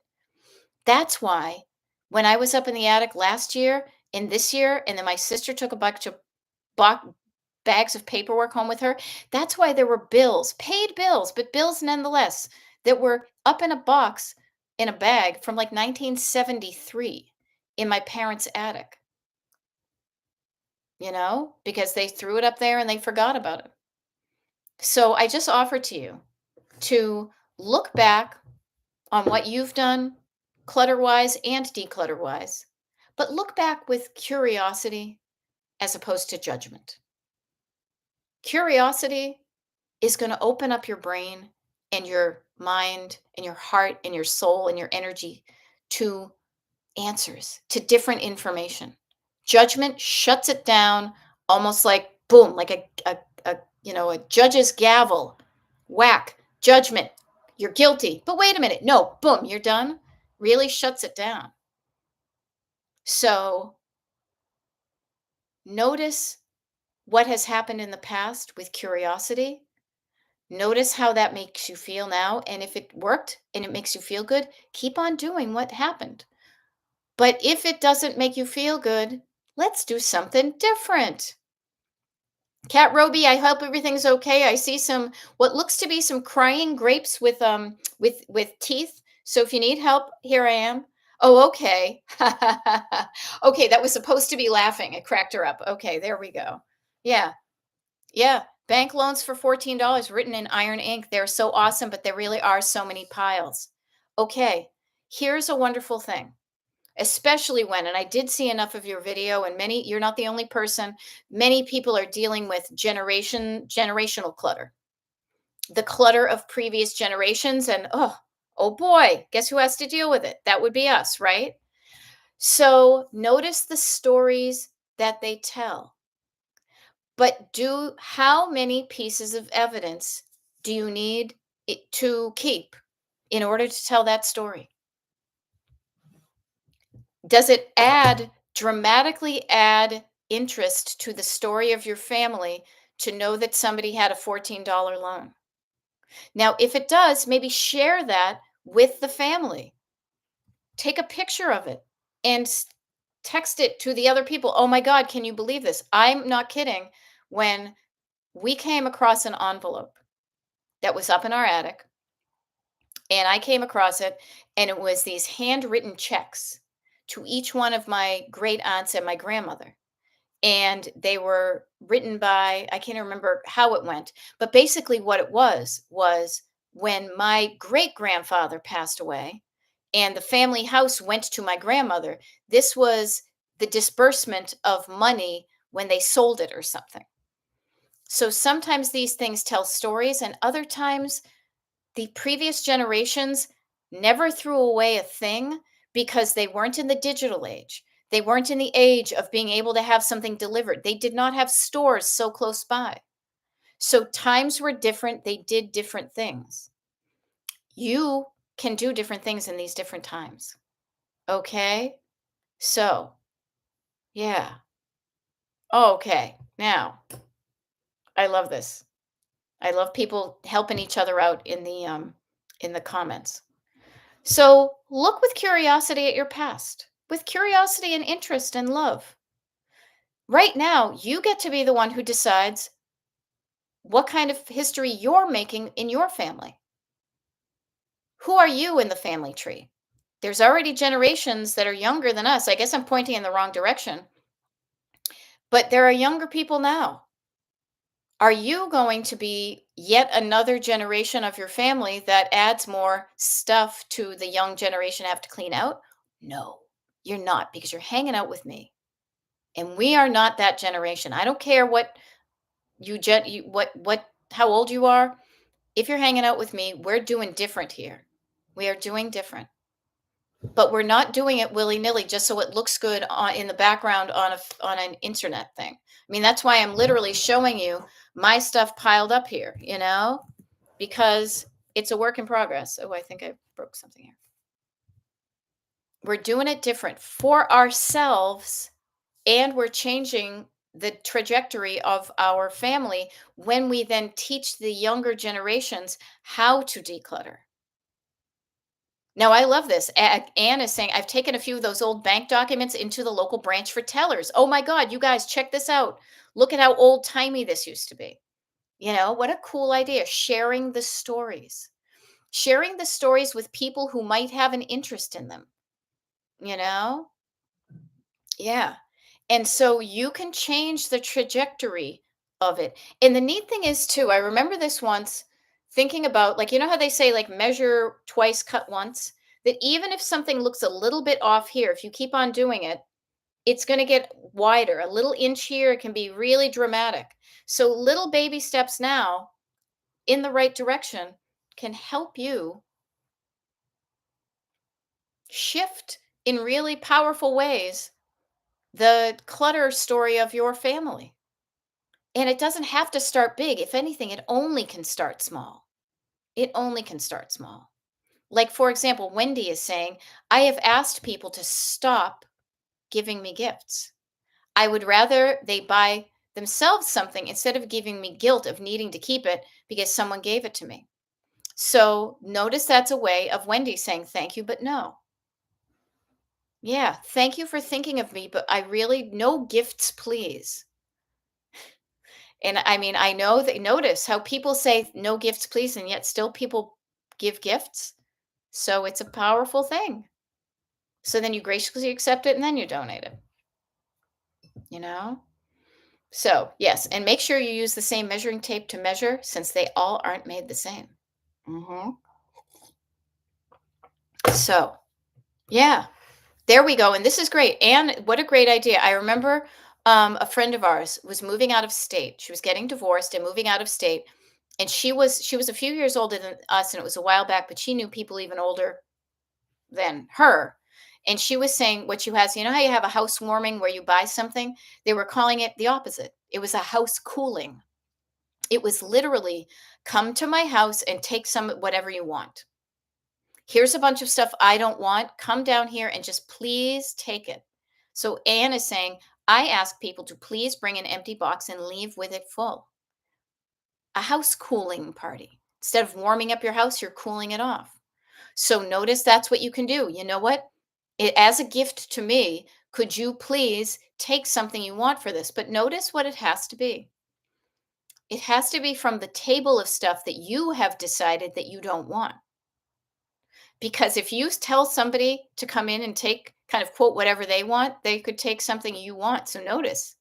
Speaker 1: That's why when I was up in the attic last year and this year, and then my sister took a bunch of bo- bags of paperwork home with her, that's why there were bills, paid bills, but bills nonetheless, that were up in a box in a bag from like 1973 in my parents' attic. Because they threw it up there and they forgot about it. So I just offer to you to look back on what you've done, clutter wise and declutter wise, but look back with curiosity as opposed to judgment. Curiosity is going to open up your brain and your mind and your heart and your soul and your energy to answers, to different information. Judgment shuts it down almost like boom, like a judge's gavel. Whack, judgment. You're guilty. But wait a minute. No, boom, you're done. Really shuts it down. So notice what has happened in the past with curiosity. Notice how that makes you feel now. And if it worked and it makes you feel good, keep on doing what happened. But if it doesn't make you feel good, let's do something different. Cat Roby, I hope everything's okay. I see some what looks to be some crying grapes with teeth. So if you need help, here I am. Oh, okay. Okay, that was supposed to be laughing. It cracked her up. Okay, there we go. Yeah. Yeah. Bank loans for $14 written in iron ink. They're so awesome, but there really are so many piles. Okay. Here's a wonderful thing. Especially when, and I did see enough of your video, and you're not the only person. Many people are dealing with generational clutter, the clutter of previous generations. And oh boy, guess who has to deal with it? That would be us, right? So notice the stories that they tell. But how many pieces of evidence do you need to keep in order to tell that story? Does it dramatically add interest to the story of your family to know that somebody had a $14 loan? Now, if it does, maybe share that with the family. Take a picture of it and text it to the other people. Oh my God, can you believe this? I'm not kidding. When we came across an envelope that was up in our attic, and I came across it, and it was these handwritten checks to each one of my great aunts and my grandmother. And they were written by, I can't remember how it went, but basically what it was when my great grandfather passed away and the family house went to my grandmother, this was the disbursement of money when they sold it or something. So sometimes these things tell stories, and other times the previous generations never threw away a thing because they weren't in the digital age. They weren't in the age of being able to have something delivered. They did not have stores so close by. So times were different. They did different things. You can do different things in these different times. Okay? So, yeah. Okay. Now, I love this. I love people helping each other out in the comments. So look with curiosity at your past, with curiosity and interest and love. Right now, you get to be the one who decides what kind of history you're making in your family. Who are you in the family tree? There's already generations that are younger than us. I guess I'm pointing in the wrong direction, but there are younger people now. Are you going to be yet another generation of your family that adds more stuff to the young generation have to clean out? No, you're not, because you're hanging out with me. And we are not that generation. I don't care what what how old you are. If you're hanging out with me, we're doing different here. We are doing different. But we're not doing it willy-nilly just so it looks good in the background on on an internet thing. I mean, that's why I'm literally showing you my stuff piled up here, because it's a work in progress. Oh, I think I broke something here. We're doing it different for ourselves, and we're changing the trajectory of our family when we then teach the younger generations how to declutter. Now, I love this. Anne is saying, I've taken a few of those old bank documents into the local branch for tellers. Oh my God, you guys, check this out. Look at how old timey this used to be. What a cool idea. Sharing the stories with people who might have an interest in them, you know? Yeah. And so you can change the trajectory of it. And the neat thing is, too, I remember this once thinking about, like, how they say, like, measure twice, cut once? That even if something looks a little bit off here, if you keep on doing it, it's going to get wider. A little inch here can be really dramatic. So little baby steps now in the right direction can help you shift in really powerful ways the clutter story of your family. And it doesn't have to start big. If anything, it only can start small. It only can start small. Like, for example, Wendy is saying, I have asked people to stop giving me gifts. I would rather they buy themselves something instead of giving me guilt of needing to keep it because someone gave it to me. So notice that's a way of Wendy saying thank you, but no. Yeah, thank you for thinking of me, but I really, no gifts, please. And I mean, I know that, notice how people say no gifts, please, and yet still people give gifts. So it's a powerful thing. So then you graciously accept it and then you donate it, you know? So, yes, and make sure you use the same measuring tape to measure since they all aren't made the same. hmm So, yeah, there we go. And this is great. And what a great idea. I remember a friend of ours was moving out of state. She was getting divorced and moving out of state. And she was a few years older than us, and it was a while back, but she knew people even older than her. And she was saying what she has, how you have a housewarming where you buy something? They were calling it the opposite. It was a house cooling. It was literally come to my house and take some whatever you want. Here's a bunch of stuff I don't want. Come down here and just please take it. So Anne is saying, I ask people to please bring an empty box and leave with it full. A house cooling party. Instead of warming up your house, you're cooling it off. So notice that's what you can do. You know what? As a gift to me, Could you please take something you want for this? But notice what it has to be. It has to be from the table of stuff that you have decided that you don't want. Because if you tell somebody to come in and take kind of quote whatever they want, they could take something you want. So notice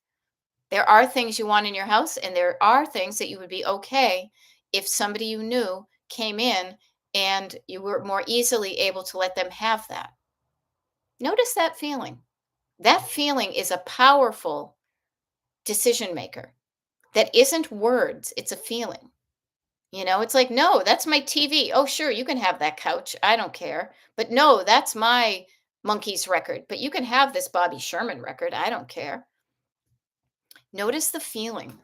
Speaker 1: there are things you want in your house, and there are things that you would be okay if somebody you knew came in and you were more easily able to let them have that. Notice that feeling. That feeling is a powerful decision maker that isn't words, it's a feeling. It's like, no, that's my TV. Oh, sure, you can have that couch. I don't care. But no, that's my Monkeys record. But you can have this Bobby Sherman record. I don't care. Notice the feeling.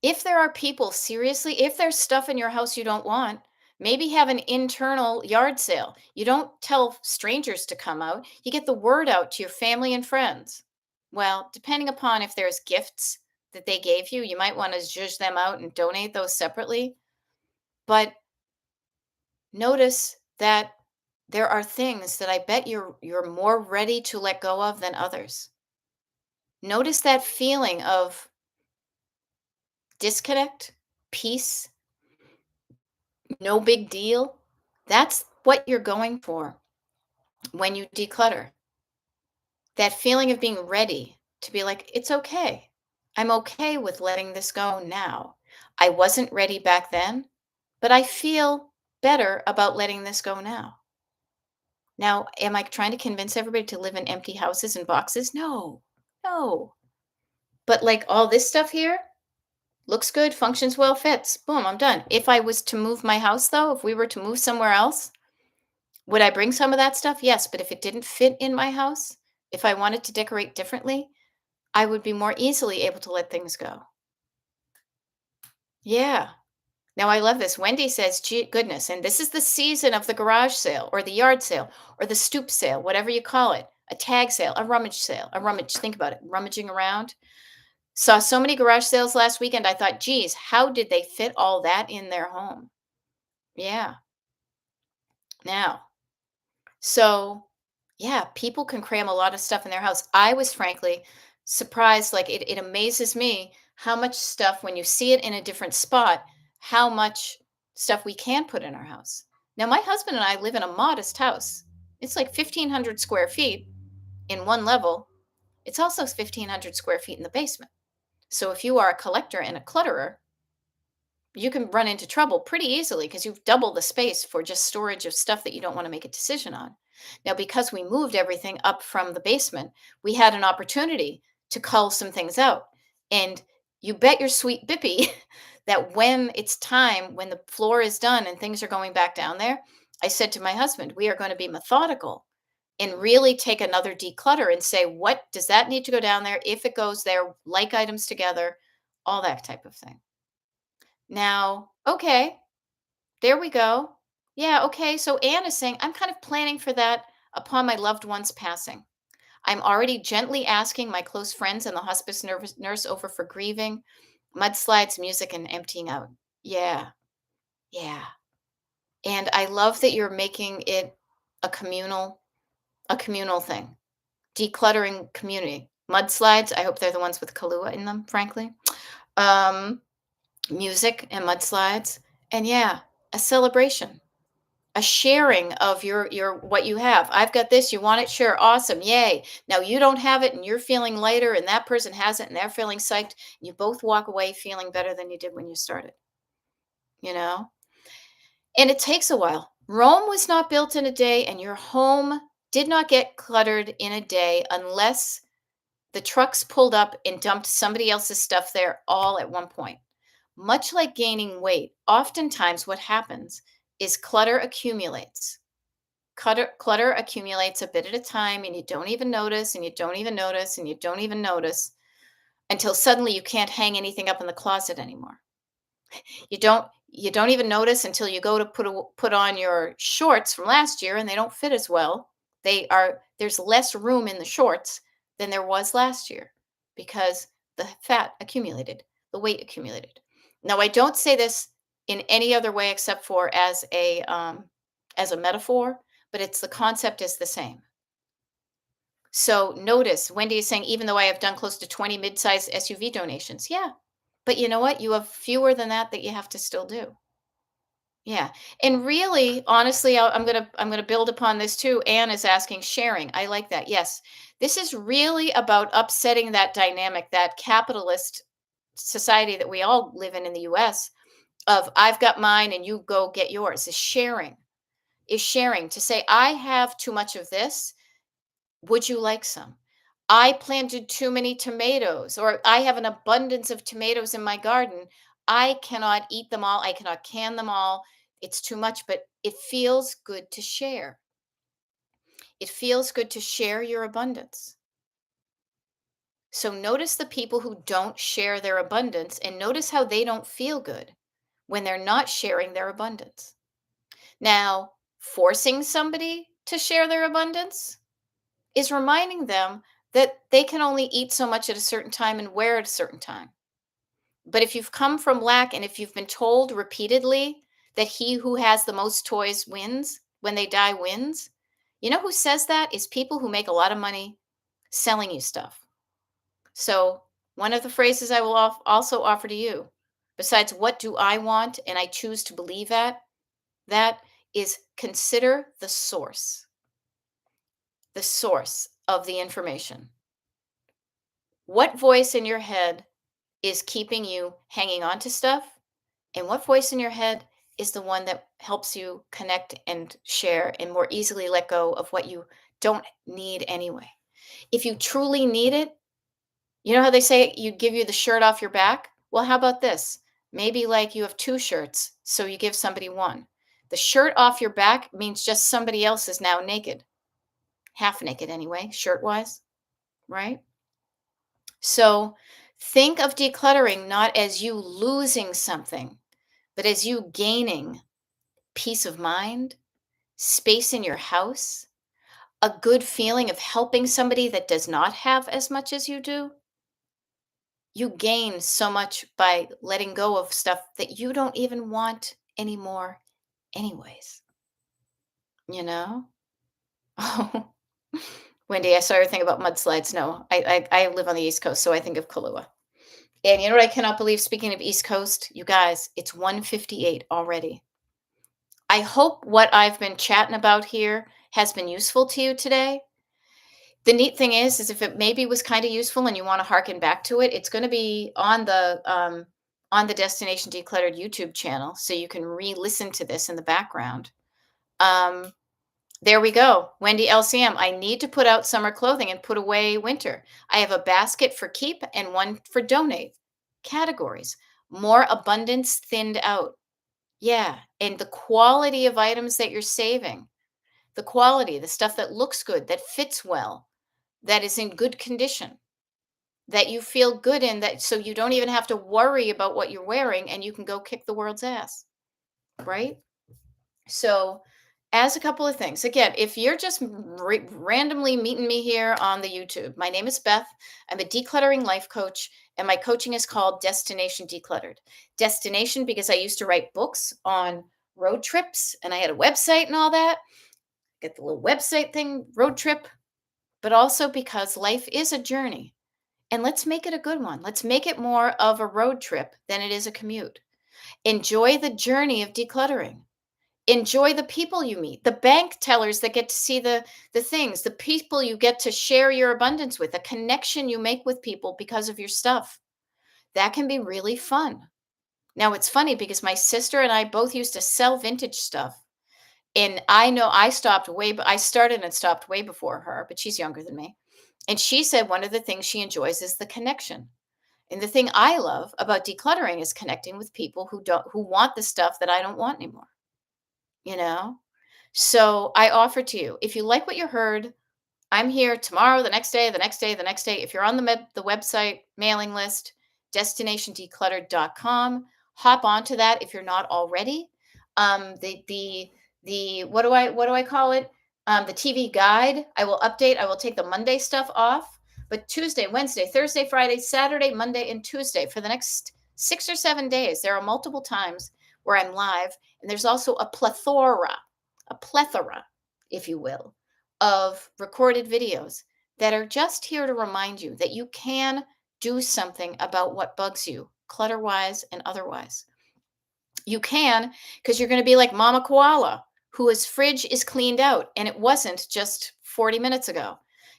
Speaker 1: If there are people, seriously, if there's stuff in your house you don't want, maybe have an internal yard sale. You don't tell strangers to come out, you get the word out to your family and friends. Well, depending upon if there's gifts that they gave you, you might want to zhuzh them out and donate those separately. But notice that there are things that I bet you're more ready to let go of than others. Notice that feeling of disconnect, peace, no big deal. That's what you're going for when you declutter. That feeling of being ready to be like, it's okay. I'm okay with letting this go now. I wasn't ready back then, but I feel better about letting this go now. Now, am I trying to convince everybody to live in empty houses and boxes? No, no. But like all this stuff here looks good, functions well, fits. Boom, I'm done. If I was to move my house, though, if we were to move somewhere else, would I bring some of that stuff? Yes. But if it didn't fit in my house, if I wanted to decorate differently, I would be more easily able to let things go. Yeah. Now I love this. Wendy says, gee, goodness, and this is the season of the garage sale or the yard sale or the stoop sale, whatever you call it, a tag sale, a rummage sale, a rummage. Think about it, rummaging around. Saw so many garage sales last weekend. I thought, geez, how did they fit all that in their home? Yeah. Now, so yeah, people can cram a lot of stuff in their house. I was frankly surprised. Like it amazes me how much stuff, when you see it in a different spot, how much stuff we can put in our house. Now, my husband and I live in a modest house. It's like 1,500 square feet in one level. It's also 1,500 square feet in the basement. So if you are a collector and a clutterer, you can run into trouble pretty easily because you've doubled the space for just storage of stuff that you don't want to make a decision on. Now, because we moved everything up from the basement, we had an opportunity to cull some things out. And you bet your sweet bippy that when it's time, when the floor is done and things are going back down there, I said to my husband, we are going to be methodical and really take another declutter and say, what does that need to go down there? If it goes there, like items together, all that type of thing. Now, okay, there we go. Yeah, okay. So Anne is saying, I'm kind of planning for that upon my loved one's passing. I'm already gently asking my close friends and the hospice nurse over for grieving, mudslides, music, and emptying out. Yeah, yeah. And I love that you're making it a communal thing. Decluttering community. Mudslides, I hope they're the ones with Kahlua in them, frankly. Um, music and mudslides. And yeah, a celebration, a sharing of your what you have. I've got this, you want it? Sure, awesome, yay. Now you don't have it and you're feeling lighter and that person has it and they're feeling psyched. You both walk away feeling better than you did when you started, you know? And it takes a while. Rome was not built in a day and your home did not get cluttered in a day unless the trucks pulled up and dumped somebody else's stuff there all at one point. Much like gaining weight, oftentimes what happens is clutter accumulates. Clutter accumulates a bit at a time, and you don't even notice, and you don't even notice, and you don't even notice until suddenly you can't hang anything up in the closet anymore. You don't even notice until you go to put on your shorts from last year and they don't fit as well. There's less room in the shorts than there was last year because the fat accumulated, the weight accumulated. Now I don't say this in any other way except for as a metaphor, but it's the concept is the same. So notice Wendy is saying, even though I have done close to 20 mid-sized SUV donations. Yeah. But you know what? You have fewer than that you have to still do. Yeah. And really, honestly, I'm gonna build upon this too. Anne is asking sharing. I like that. Yes. This is really about upsetting that dynamic, that capitalist society that we all live in the US of I've got mine and you go get yours. Is sharing to say, I have too much of this. Would you like some? I planted too many tomatoes, or I have an abundance of tomatoes in my garden. I cannot eat them all. I cannot can them all. It's too much, but it feels good to share. It feels good to share your abundance. So notice the people who don't share their abundance and notice how they don't feel good when they're not sharing their abundance. Now, forcing somebody to share their abundance is reminding them that they can only eat so much at a certain time and wear at a certain time. But if you've come from lack and if you've been told repeatedly that he who has the most toys wins, when they die wins, you know who says that is people who make a lot of money selling you stuff. So, one of the phrases I will also offer to you, besides what do I want and I choose to believe at, that is consider the source of the information. What voice in your head is keeping you hanging on to stuff? And what voice in your head is the one that helps you connect and share and more easily let go of what you don't need anyway? If you truly need it, you know how they say you give you the shirt off your back? Well, how about this? Maybe like you have two shirts, so you give somebody one. The shirt off your back means just somebody else is now naked, half naked anyway, shirt wise, right? So think of decluttering not as you losing something, but as you gaining peace of mind, space in your house, a good feeling of helping somebody that does not have as much as you do. You gain so much by letting go of stuff that you don't even want anymore, anyways. You know? Oh, Wendy, I saw your thing about mudslides. No, I live on the East Coast, so I think of Kahlua. And you know what I cannot believe? Speaking of East Coast, you guys, it's 1:58 already. I hope what I've been chatting about here has been useful to you today. The neat thing is if it maybe was kind of useful and you want to harken back to it, it's going to be on the Destination Decluttered YouTube channel, so you can re-listen to this in the background. Um, there we go. Wendy LCM. I need to put out summer clothing and put away winter. I have a basket for keep and one for donate. Categories. More abundance thinned out. Yeah. And the quality of items that you're saving, the quality, the stuff that looks good, that fits well, that is in good condition, that you feel good in, that so you don't even have to worry about what you're wearing and you can go kick the world's ass. Right? So, as a couple of things, again, if you're just randomly meeting me here on the YouTube, my name is Beth. I'm a decluttering life coach, and my coaching is called Destination Decluttered. Destination because I used to write books on road trips, and I had a website and all that. Get the little website thing, road trip, but also because life is a journey. And let's make it a good one. Let's make it more of a road trip than it is a commute. Enjoy the journey of decluttering. Enjoy the people you meet, the bank tellers that get to see the things, the people you get to share your abundance with, a connection you make with people because of your stuff. That can be really fun. Now it's funny because my sister and I both used to sell vintage stuff. And I know I started and stopped way before her, but she's younger than me. And she said one of the things she enjoys is the connection. And the thing I love about decluttering is connecting with people who want the stuff that I don't want anymore, you know? So I offer to you, if you like what you heard, I'm here tomorrow, the next day, the next day, the next day. If you're on the website mailing list, destinationdecluttered.com, hop onto that if you're not already. The what do I call it? The TV guide. I will update. I will take the Monday stuff off, but Tuesday, Wednesday, Thursday, Friday, Saturday, Monday, and Tuesday for the next 6 or 7 days. There are multiple times where I'm live, and there's also a plethora, if you will, of recorded videos that are just here to remind you that you can do something about what bugs you, clutter wise and otherwise. You can, because you're going to be like Mama Koala, whose fridge is cleaned out, and it wasn't just 40 minutes ago.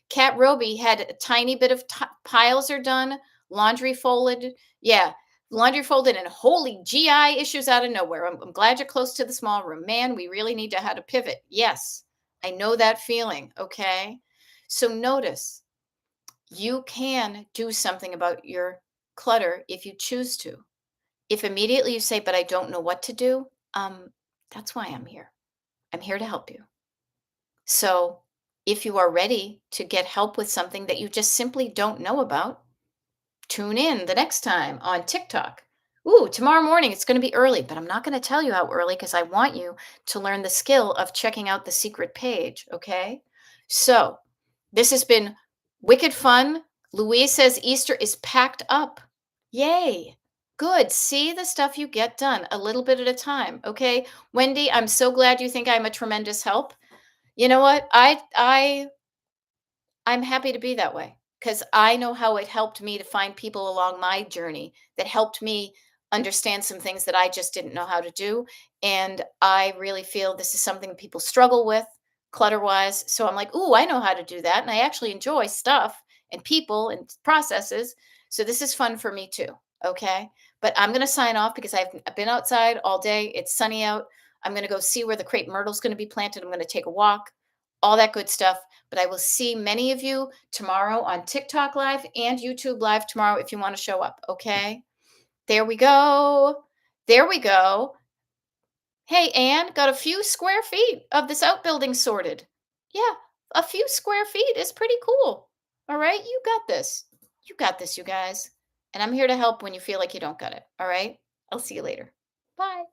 Speaker 1: Cat Roby had a tiny bit of piles are done, laundry folded. Yeah, laundry folded, and holy GI issues out of nowhere. I'm glad you're close to the small room. Man, we really need to how to pivot. Yes, I know that feeling. Okay. So notice you can do something about your clutter if you choose to. If immediately you say, "But I don't know what to do," that's why I'm here. I'm here to help you. So, if you are ready to get help with something that you just simply don't know about, tune in the next time on TikTok. Ooh, tomorrow morning it's going to be early, but I'm not going to tell you how early because I want you to learn the skill of checking out the secret page, okay? So, this has been wicked fun. Louise says Easter is packed up. Yay. Good. See the stuff you get done a little bit at a time, okay? Wendy, I'm so glad you think I'm a tremendous help. You know what? I'm happy to be that way because I know how it helped me to find people along my journey that helped me understand some things that I just didn't know how to do. And I really feel this is something people struggle with clutter wise. So I'm like, ooh, I know how to do that. And I actually enjoy stuff and people and processes. So this is fun for me too. Okay. But I'm going to sign off because I've been outside all day. It's sunny out. I'm going to go see where the crepe myrtle's going to be planted. I'm going to take a walk, all that good stuff. But I will see many of you tomorrow on TikTok Live and YouTube Live tomorrow if you want to show up. Okay. There we go. There we go. Hey, Anne, got a few square feet of this outbuilding sorted. Yeah, a few square feet is pretty cool. All right. You got this. You got this, you guys. And I'm here to help when you feel like you don't got it. All right. I'll see you later. Bye.